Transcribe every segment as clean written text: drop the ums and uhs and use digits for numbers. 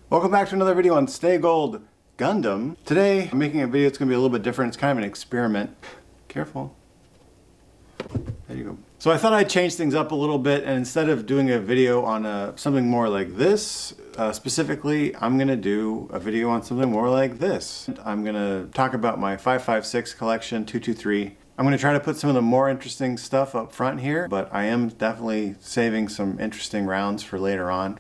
Welcome back to another video on Stay Gold Gundam. Today I'm making a video that's going to be a little bit different. It's kind of an experiment. Careful. There you go. So I thought I'd change things up a little bit, and instead of doing a video on something more like this, specifically, I'm going to do a video on something more like this. I'm going to talk about my 556 collection, 223. I'm going to try to put some of the more interesting stuff up front here, but I am definitely saving some interesting rounds for later on.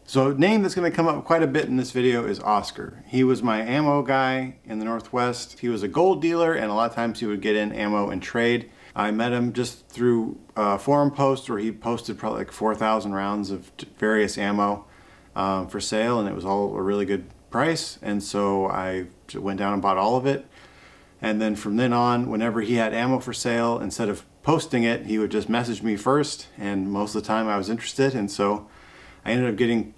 So a name that's going to come up quite a bit in this video is Oscar. He was my ammo guy in the Northwest. He was a gold dealer, and a lot of times he would get in ammo and trade. I met him just through a forum post where he posted probably like 4,000 rounds of various ammo for sale, and it was all a really good price. And so I went down and bought all of it. And then from then on, whenever he had ammo for sale, instead of posting it, he would just message me first, and most of the time I was interested. And so I ended up getting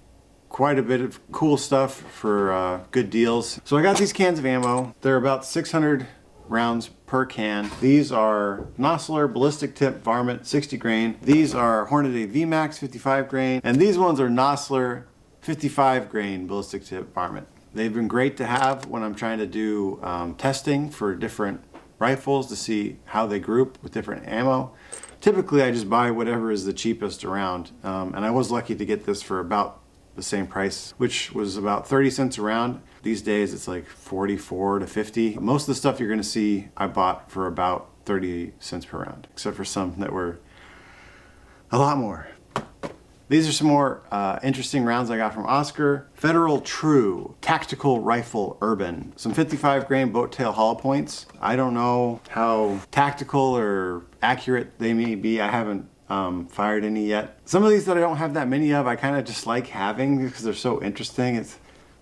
quite a bit of cool stuff for good deals. So I got these cans of ammo. They're about 600 rounds per can. These are Nosler Ballistic Tip Varmint 60 grain. These are Hornady VMAX 55 grain. And these ones are Nosler 55 grain Ballistic Tip Varmint. They've been great to have when I'm trying to do testing for different rifles to see how they group with different ammo. Typically I just buy whatever is the cheapest around. And I was lucky to get this for about the same price, which was about 30 cents a round. These days it's like 44 to 50. Most of the stuff you're going to see I bought for about 30 cents per round, except for some that were a lot more. These are some more interesting rounds I got from Oscar. Federal True Tactical Rifle Urban. Some 55 grain boat tail hollow points. I don't know how tactical or accurate they may be. I haven't fired any yet. Some of these that I don't have that many of, I kind of just like having because they're so interesting. It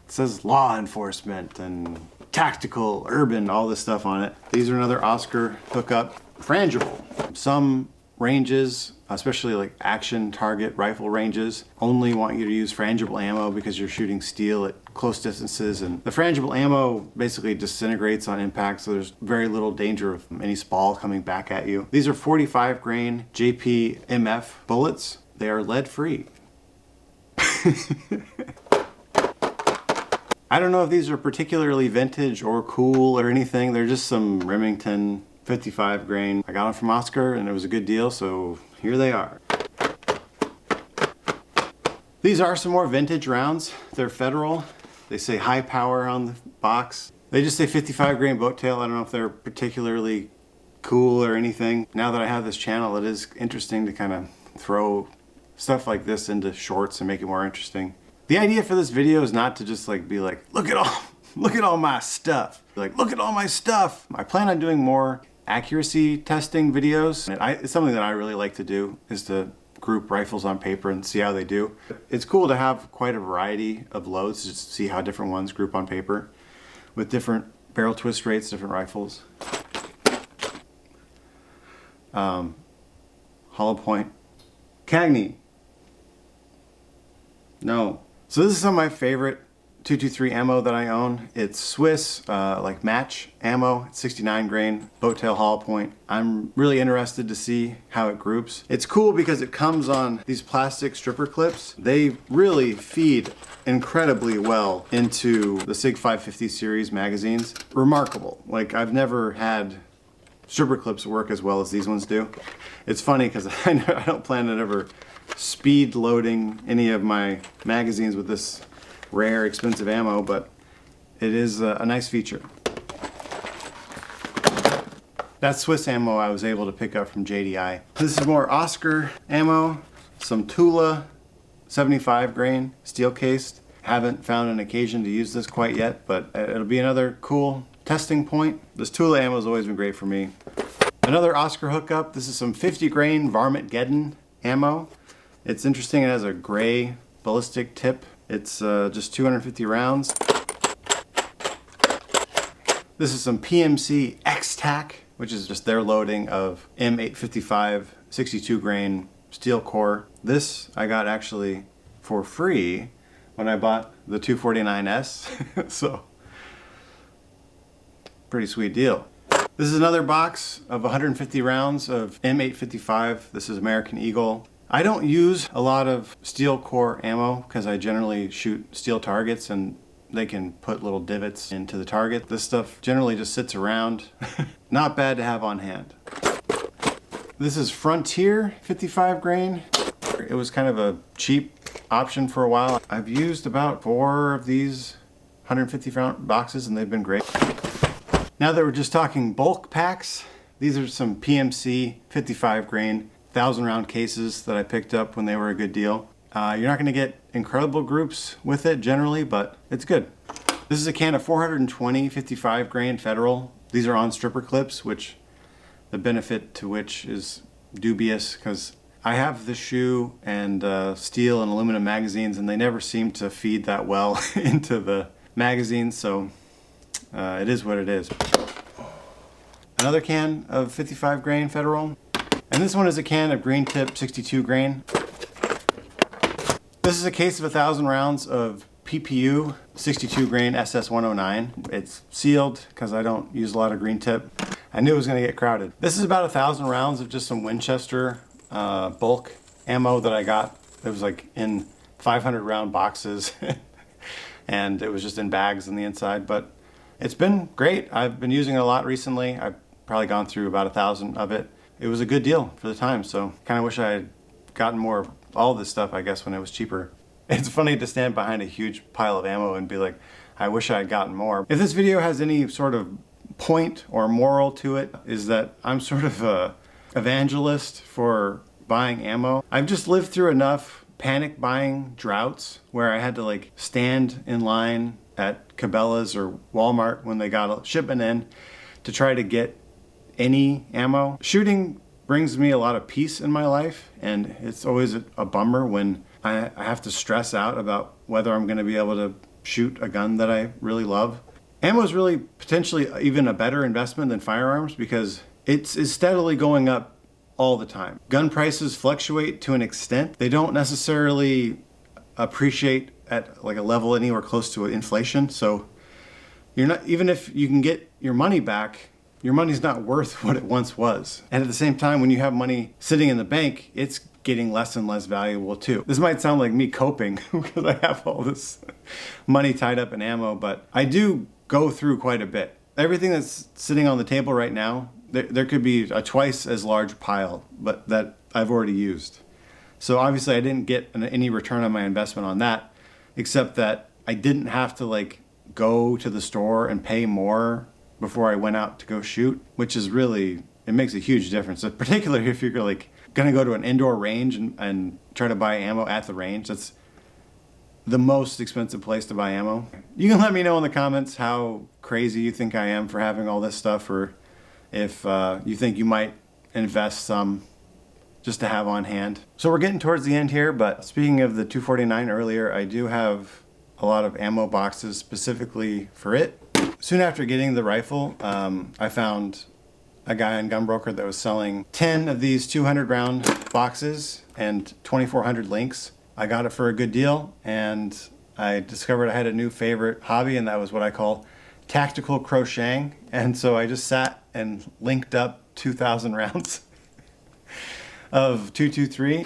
says law enforcement and tactical, urban, all this stuff on it. These are another Oscar hookup. Frangible. Some ranges, especially like action target rifle ranges, only want you to use frangible ammo because you're shooting steel at close distances, and the frangible ammo basically disintegrates on impact, so there's very little danger of any spall coming back at you. These are 45 grain JPMF bullets. They are lead free. I don't know if these are particularly vintage or cool or anything. They're just some Remington 55 grain. I got them from Oscar and it was a good deal, so here they are. These are some more vintage rounds. They're Federal. They say high power on the box. They just say 55 grain boat tail. I don't know if they're particularly cool or anything. Now that I have this channel, it is interesting to kind of throw stuff like this into shorts and make it more interesting. The idea for this video is not to just like be like, look at all my stuff. Like, look at all my stuff. I plan on doing more accuracy testing videos. It's something that I really like to do, is to group rifles on paper and see how they do. It's cool to have quite a variety of loads, just to see how different ones group on paper with different barrel twist rates, different rifles. Hollow point. Cagney. No. So this is some of my favorite 223 ammo that I own. It's Swiss, like match ammo, 69 grain, boat tail hollow point. I'm really interested to see how it groups. It's cool because it comes on these plastic stripper clips. They really feed incredibly well into the SIG 550 series magazines. Remarkable. Like, I've never had stripper clips work as well as these ones do. It's funny because I don't plan on ever speed loading any of my magazines with this rare, expensive ammo, but it is a nice feature. That's Swiss ammo I was able to pick up from JDI. This is more Oscar ammo, some Tula 75 grain steel cased. Haven't found an occasion to use this quite yet, but it'll be another cool testing point. This Tula ammo has always been great for me. Another Oscar hookup. This is some 50 grain Varmint Geddon ammo. It's interesting, it has a gray ballistic tip. It's just 250 rounds. This is some PMC X-Tac, which is just their loading of M855 62 grain steel core. This I got actually for free when I bought the 249S, so pretty sweet deal. This is another box of 150 rounds of M855. This is American Eagle. I don't use a lot of steel core ammo because I generally shoot steel targets and they can put little divots into the target. This stuff generally just sits around. Not bad to have on hand. This is Frontier 55 grain. It was kind of a cheap option for a while. I've used about 4 of these 150 round boxes and they've been great. Now that we're just talking bulk packs, these are some PMC 55 grain 1,000 round cases that I picked up when they were a good deal. You're not going to get incredible groups with it generally, but it's good. This is a can of 420 55 grain Federal. These are on stripper clips, which the benefit to which is dubious because I have the shoe and steel and aluminum magazines and they never seem to feed that well into the magazines, so it is what it is. Another can of 55 grain Federal, and this one is a can of green tip 62 grain. This is a case of 1,000 rounds of PPU 62 grain SS109. It's sealed because I don't use a lot of green tip. I knew it was going to get crowded. This is about 1,000 rounds of just some Winchester bulk ammo that I got. It was like in 500 round boxes and it was just in bags on the inside, but it's been great. I've been using it a lot recently. I've probably gone through about 1,000 of it. It was a good deal for the time, so kind of wish I had gotten more of all this stuff, I guess, when it was cheaper. It's funny to stand behind a huge pile of ammo and be like, I wish I had gotten more. If this video has any sort of point or moral to it, is that I'm sort of a evangelist for buying ammo. I've just lived through enough panic buying droughts where I had to like stand in line at Cabela's or Walmart when they got a shipment in to try to get any ammo. Shooting brings me a lot of peace in my life, and it's always a bummer when I have to stress out about whether I'm going to be able to shoot a gun that I really love. Ammo is really potentially even a better investment than firearms because it's steadily going up all the time. Gun prices fluctuate to an extent. They don't necessarily appreciate at like a level anywhere close to inflation. So you're not, even if you can get your money back, your money's not worth what it once was. And at the same time, when you have money sitting in the bank, it's getting less and less valuable too. This might sound like me coping because I have all this money tied up in ammo, but I do go through quite a bit. Everything that's sitting on the table right now, there could be a twice as large pile, but that I've already used. So obviously I didn't get any return on my investment on that, except that I didn't have to like go to the store and pay more before I went out to go shoot, which is really, it makes a huge difference. Particularly if you're like gonna go to an indoor range and try to buy ammo at the range. That's the most expensive place to buy ammo. You can let me know in the comments how crazy you think I am for having all this stuff, or if you think you might invest some just to have on hand. So we're getting towards the end here, but speaking of the 249 earlier, I do have a lot of ammo boxes specifically for it. Soon after getting the rifle, I found a guy on Gunbroker that was selling 10 of these 200 round boxes and 2,400 links. I got it for a good deal, and I discovered I had a new favorite hobby, and that was what I call tactical crocheting. And so I just sat and linked up 2,000 rounds of 223.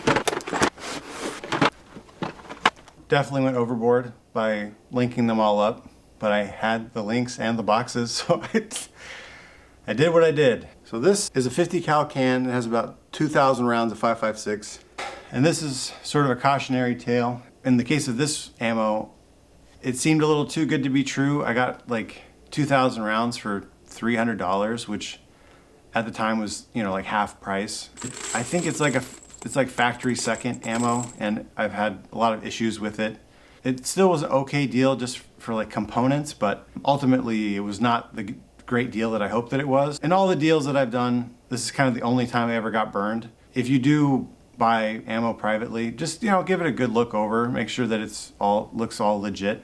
Definitely went overboard by linking them all up, but I had the links and the boxes, so I did what I did. So this is a 50 cal can. It has about 2,000 rounds of 5.56. And this is sort of a cautionary tale. In the case of this ammo, it seemed a little too good to be true. I got like 2,000 rounds for $300, which at the time was, you know, like half price. I think it's like factory second ammo, and I've had a lot of issues with it. It still was an okay deal just for like components, but ultimately it was not the great deal that I hoped that it was. And all the deals that I've done, this is kind of the only time I ever got burned. If you do buy ammo privately, just, you know, give it a good look over, make sure that looks all legit.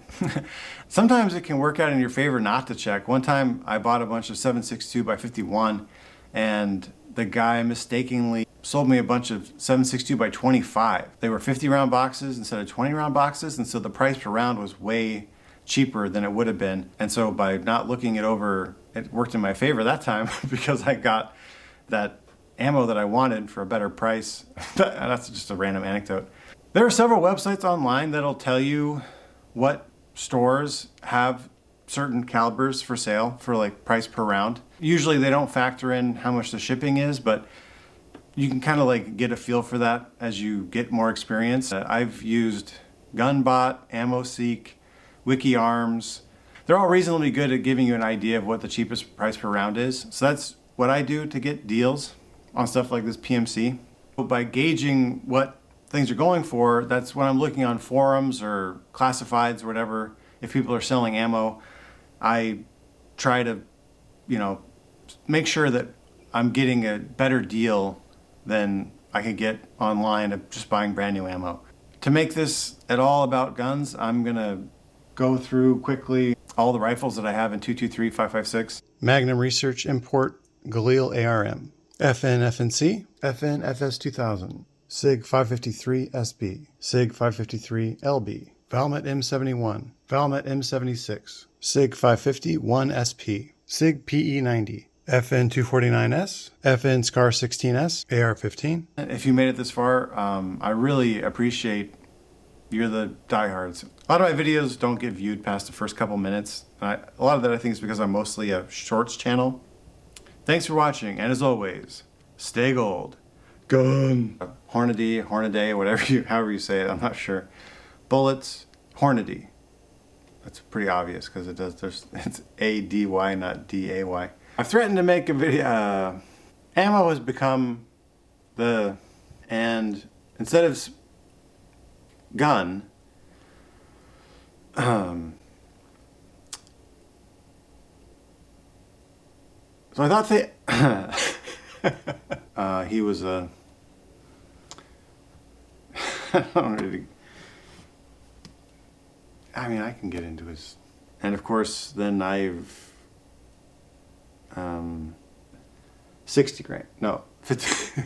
Sometimes it can work out in your favor not to check. One time I bought a bunch of 7.62 by 51, and the guy mistakenly sold me a bunch of 7.62 by 25. They were 50 round boxes instead of 20 round boxes, and so the price per round was way cheaper than it would have been. And so by not looking it over, it worked in my favor that time because I got that ammo that I wanted for a better price. That's just a random anecdote. There are several websites online that'll tell you what stores have certain calibers for sale for like price per round. Usually they don't factor in how much the shipping is, but you can kind of like get a feel for that as you get more experience. I've used GunBot, AmmoSeek, WikiArms. They're all reasonably good at giving you an idea of what the cheapest price per round is. So that's what I do to get deals on stuff like this PMC. But by gauging what things are going for, that's when I'm looking on forums or classifieds or whatever. If people are selling ammo, I try to, make sure that I'm getting a better deal than I could get online of just buying brand new ammo. To make this at all about guns, I'm gonna go through quickly all the rifles that I have in 223, 5.56. Magnum Research Import Galil ARM, FN FNC, FN FS 2000, SIG 553 SB, SIG 553 LB, Valmet M71, Valmet M76, SIG 550 1SP, SIG PE90, FN 249S, FN SCAR 16S, AR-15. If you made it this far, I really appreciate you're the diehards. A lot of my videos don't get viewed past the first couple minutes. A lot of that I think is because I'm mostly a shorts channel. Thanks for watching, and as always, stay gold. Gun. Hornady, Hornaday, however you say it, I'm not sure. Bullets, Hornady. That's pretty obvious because it's A-D-Y, not D-A-Y. I've threatened to make a video. Ammo has become and instead of gun, so I thought he was a, I don't really, I mean, I can get into his, and of course then I've 60 grand, no, 50